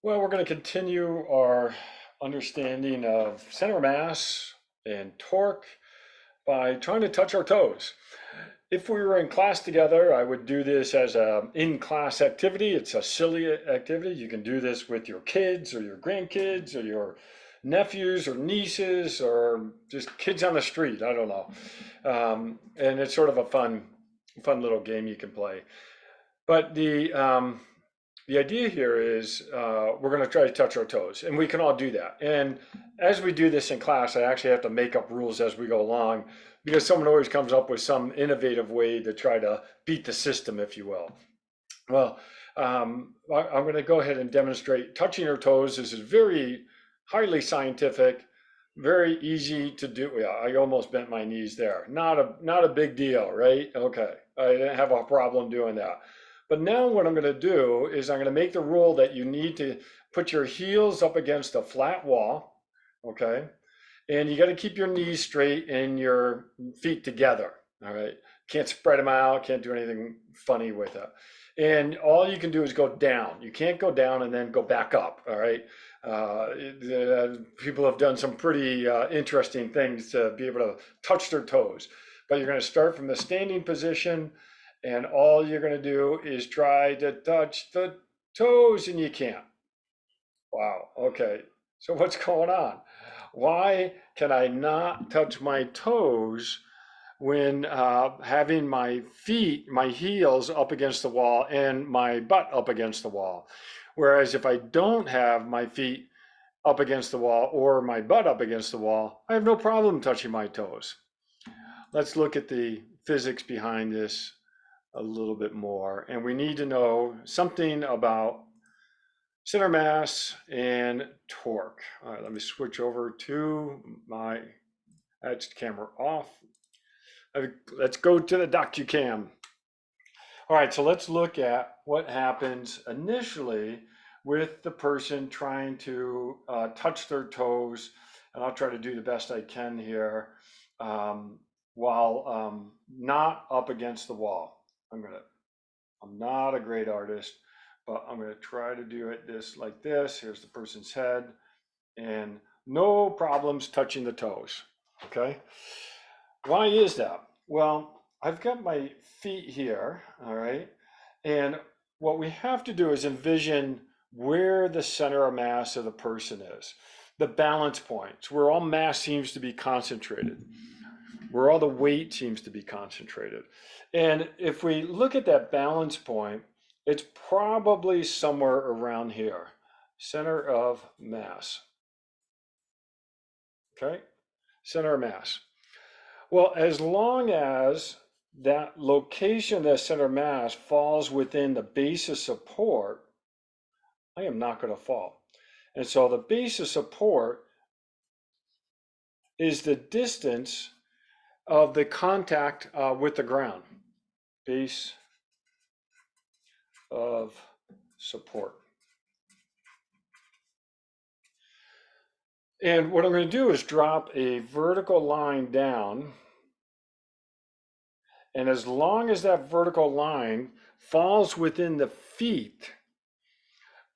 Well, we're going to continue our understanding of center mass and torque by trying to touch our toes. If we were in class together, I would do this as a in-class activity. It's a silly activity. You can do this with your kids or your grandkids or your nephews or nieces or just kids on the street. I don't know. And it's sort of a fun little game you can play. But the idea here is we're going to try to touch our toes, and we can all do that. And as we do this in class, I actually have to make up rules as we go along because someone always comes up with some innovative way to try to beat the system, if you will. Well, I'm going to go ahead and demonstrate touching our toes. This is very highly scientific, very easy to do. Yeah, I almost bent my knees there. Not a big deal, right? Okay, I didn't have a problem doing that. But now what I'm going to do is I'm going to make the rule that you need to put your heels up against a flat wall, okay? And you got to keep your knees straight and your feet together, all right? Can't spread them out, can't do anything funny with it. And all you can do is go down. You can't go down and then go back up, all right? People have done some pretty interesting things to be able to touch their toes. But you're going to start from the standing position, and all you're going to do is try to touch the toes, and you can't. Wow, okay. So what's going on? Why can I not touch my toes when having my feet, my heels up against the wall and my butt up against the wall? Whereas if I don't have my feet up against the wall or my butt up against the wall, I have no problem touching my toes. Let's look at the physics behind this a little bit more. And we need to know something about center mass and torque. All right, let me switch over to my, that's camera off. Let's go to the DocuCam. All right, so let's look at what happens initially with the person trying to touch their toes. And I'll try to do the best I can here while not up against the wall. I'm not a great artist, but I'm gonna try to do it like this. Here's the person's head and no problems touching the toes, okay? Why is that? Well, I've got my feet here, all right? And what we have to do is envision where the center of mass of the person is, the balance points, where all mass seems to be concentrated, where all the weight seems to be concentrated. And if we look at that balance point, it's probably somewhere around here, center of mass, okay? Center of mass. Well, as long as that location, that center mass, falls within the base of support, I am not going to fall. And so the base of support is the distance of the contact with the ground. Base of support. And what I'm going to do is drop a vertical line down. And as long as that vertical line falls within the feet,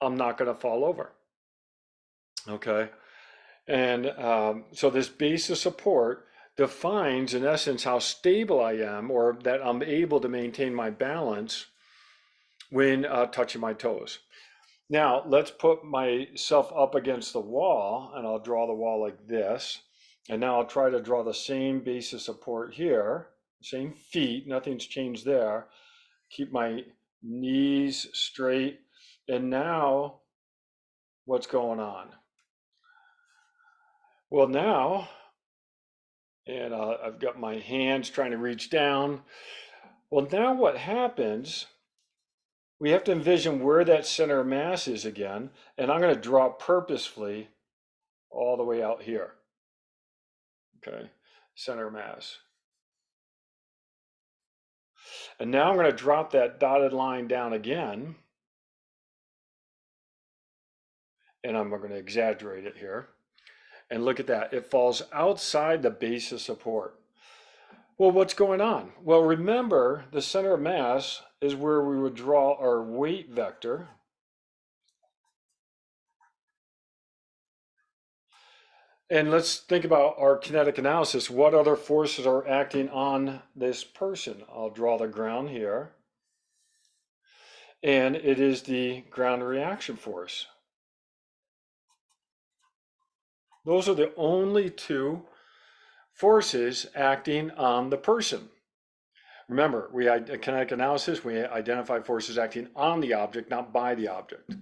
I'm not going to fall over. Okay. And so this base of support defines, in essence, how stable I am or that I'm able to maintain my balance when touching my toes. Now, let's put myself up against the wall, and I'll draw the wall like this. And now I'll try to draw the same base of support here, same feet, nothing's changed there. Keep my knees straight. And now, what's going on? Well, now, and I've got my hands trying to reach down. Well, now what happens, we have to envision where that center of mass is again, and I'm going to draw purposefully all the way out here. Okay, center of mass. And now I'm going to drop that dotted line down again, and I'm going to exaggerate it here. And look at that, it falls outside the base of support. Well, what's going on? Well, remember, the center of mass is where we would draw our weight vector. And let's think about our kinetic analysis. What other forces are acting on this person? I'll draw the ground here. And it is the ground reaction force. Those are the only two forces acting on the person. Remember, we had kinetic analysis, we identify forces acting on the object, not by the object.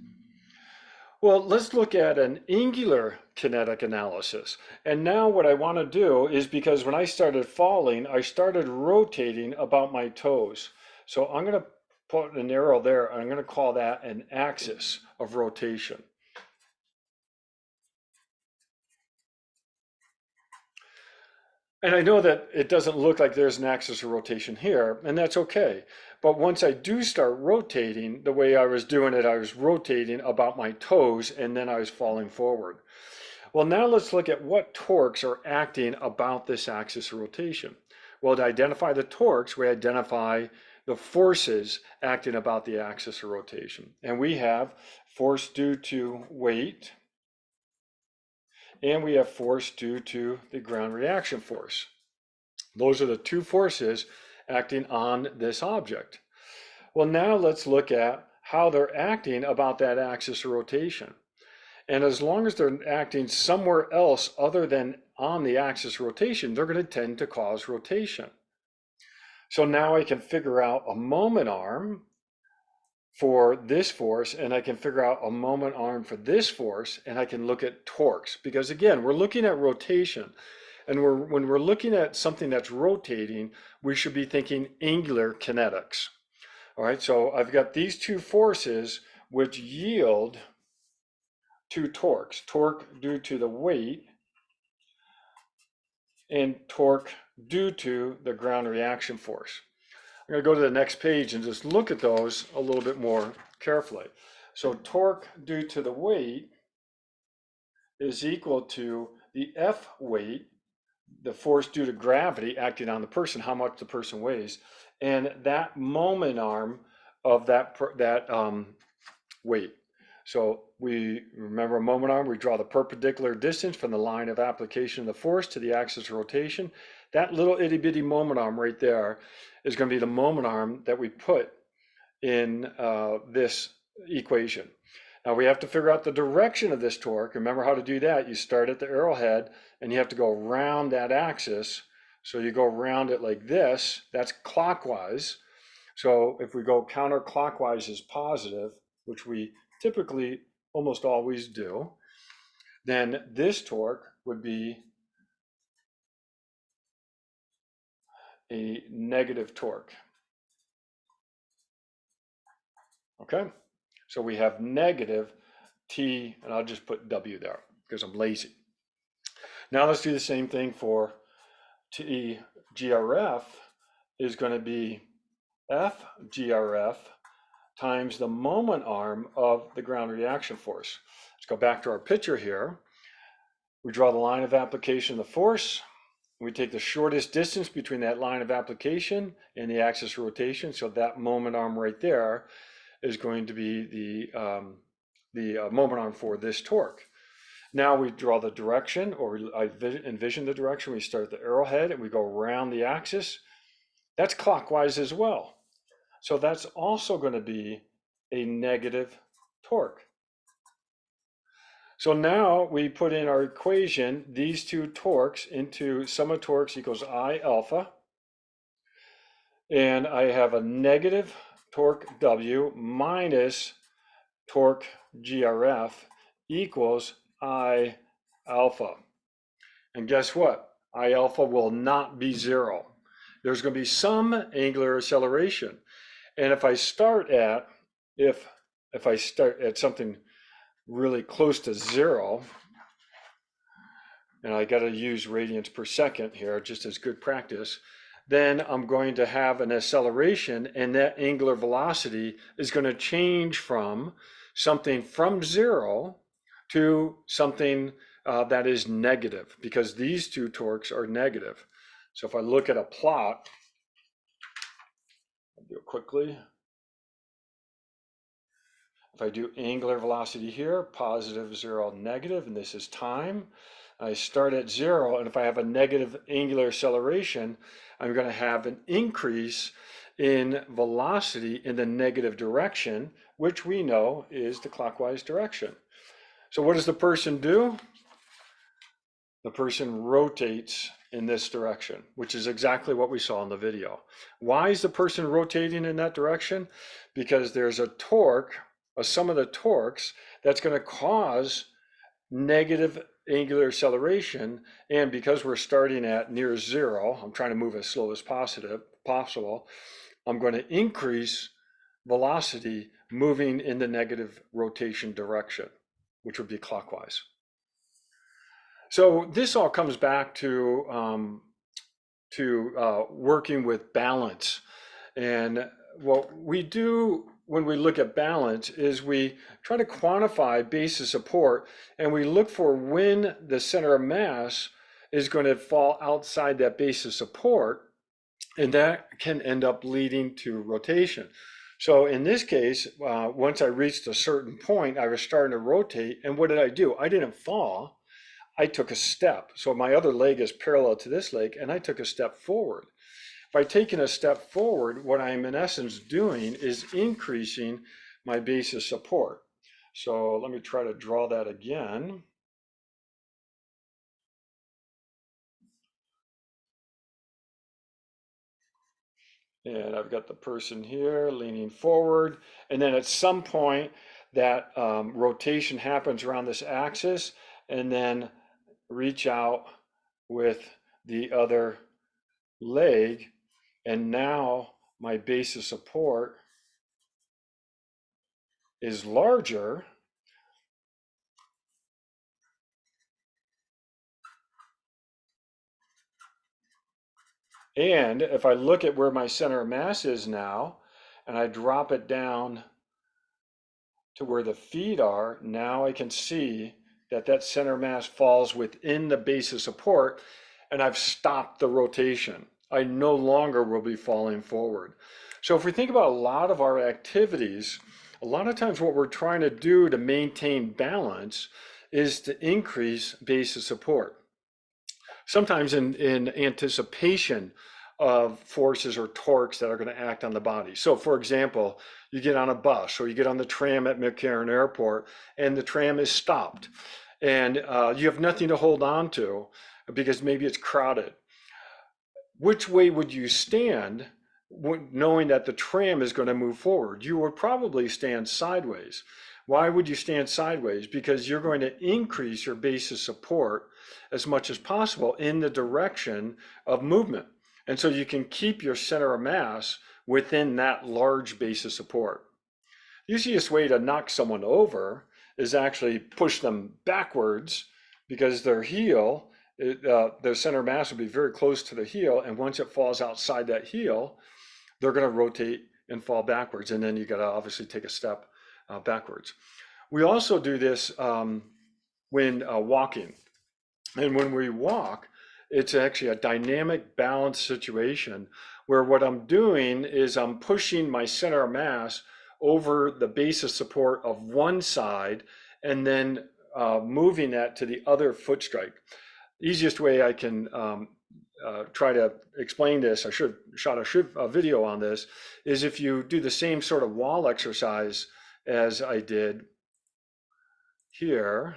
Well, let's look at an angular kinetic analysis. And now what I want to do is, because when I started falling, I started rotating about my toes. So I'm going to put an arrow there, and I'm going to call that an axis of rotation. And I know that it doesn't look like there's an axis of rotation here, and that's okay. But once I do start rotating the way I was doing it, I was rotating about my toes and then I was falling forward. Well, now let's look at what torques are acting about this axis of rotation. Well, to identify the torques, we identify the forces acting about the axis of rotation. And we have force due to weight, and we have force due to the ground reaction force. Those are the two forces acting on this object. Well, now let's look at how they're acting about that axis of rotation. And as long as they're acting somewhere else other than on the axis of rotation, they're going to tend to cause rotation. So now I can figure out a moment arm for this force, and I can figure out a moment arm for this force, and I can look at torques. Because again, we're looking at rotation, and when we're looking at something that's rotating, we should be thinking angular kinetics. All right, so I've got these two forces which yield two torques. Torque due to the weight and torque due to the ground reaction force. I'm going to go to the next page and just look at those a little bit more carefully. So torque due to the weight is equal to the F weight, the force due to gravity acting on the person, how much the person weighs, and that moment arm of that weight. So we remember a moment arm, we draw the perpendicular distance from the line of application of the force to the axis of rotation. That little itty bitty moment arm right there is going to be the moment arm that we put in this equation. Now we have to figure out the direction of this torque. Remember how to do that. You start at the arrowhead and you have to go around that axis. So you go around it like this, that's clockwise. So if we go counterclockwise is positive, which we typically almost always do, then this torque would be a negative torque. Okay, so we have negative T, and I'll just put W there because I'm lazy. Now let's do the same thing for TGRF is going to be FGRF times the moment arm of the ground reaction force. Let's go back to our picture here. We draw the line of application of the force. We take the shortest distance between that line of application and the axis of rotation. So that moment arm right there is going to be the moment arm for this torque. Now we draw the direction, or I envision the direction. We start at the arrowhead and we go around the axis. That's clockwise as well. So that's also going to be a negative torque. So now we put in our equation, these two torques into sum of torques equals I alpha. And I have a negative torque W minus torque GRF equals I alpha. And guess what? I alpha will not be zero. There's going to be some angular acceleration. And if I start at, if I start at something really close to zero, and I got to use radians per second here just as good practice, then I'm going to have an acceleration, and that angular velocity is going to change from something from zero to something that is negative, because these two torques are negative. So if I look at a plot, I'll do it quickly. If I do angular velocity here, positive, zero, negative, and this is time, I start at 0, and if I have a negative angular acceleration, I'm going to have an increase in velocity in the negative direction, which we know is the clockwise direction. So what does the person do? The person rotates in this direction, which is exactly what we saw in the video. Why is the person rotating in that direction? Because there's a torque, a sum of the torques, that's going to cause negative angular acceleration. And because we're starting at near 0, I'm trying to move as slow as possible, I'm going to increase velocity moving in the negative rotation direction, which would be clockwise. So this all comes back to working with balance. And what we do when we look at balance is we try to quantify base of support, and we look for when the center of mass is going to fall outside that base of support, and that can end up leading to rotation. So in this case, once I reached a certain point, I was starting to rotate, and what did I do? I didn't fall. I took a step. So my other leg is parallel to this leg, and I took a step forward. By taking a step forward, what I'm in essence doing is increasing my base of support. So let me try to draw that again. And I've got the person here leaning forward. And then at some point, that rotation happens around this axis, and then reach out with the other leg, and now my base of support is larger, and if I look at where my center of mass is now and I drop it down to where the feet are, now I can see that that center mass falls within the base of support, and I've stopped the rotation. I no longer will be falling forward. So if we think about a lot of our activities, a lot of times what we're trying to do to maintain balance is to increase base of support. Sometimes in anticipation of forces or torques that are going to act on the body. So for example, you get on a bus or you get on the tram at McCarran Airport, and the tram is stopped, and you have nothing to hold on to because maybe it's crowded. Which way would you stand knowing that the tram is going to move forward? You would probably stand sideways. Why would you stand sideways? Because you're going to increase your base of support as much as possible in the direction of movement. And so you can keep your center of mass within that large base of support. The easiest way to knock someone over is actually push them backwards, because their heel, their center of mass will be very close to the heel, and once it falls outside that heel, they're going to rotate and fall backwards, and then you got to obviously take a step backwards. We also do this when walking, and when we walk, it's actually a dynamic balance situation where what I'm doing is I'm pushing my center of mass over the base of support of one side, and then moving that to the other foot strike. Easiest way I can try to explain this, I should have shot a video on this, is if you do the same sort of wall exercise as I did here.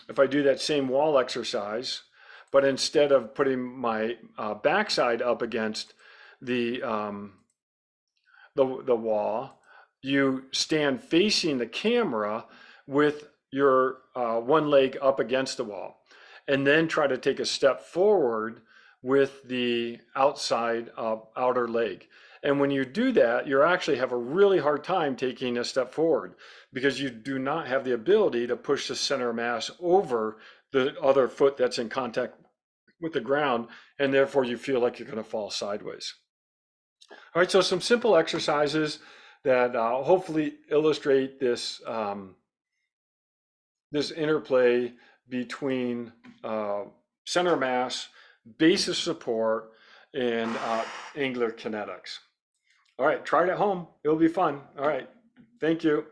If I do that same wall exercise, but instead of putting my backside up against the wall, you stand facing the camera with your one leg up against the wall, and then try to take a step forward with the outside outer leg. And when you do that, you actually have a really hard time taking a step forward, because you do not have the ability to push the center of mass over the other foot that's in contact with the ground, and therefore you feel like you're going to fall sideways. All right, so some simple exercises that hopefully illustrate this this interplay between center of mass, base of support, and angular kinetics. All right, try it at home. It'll be fun. All right, thank you.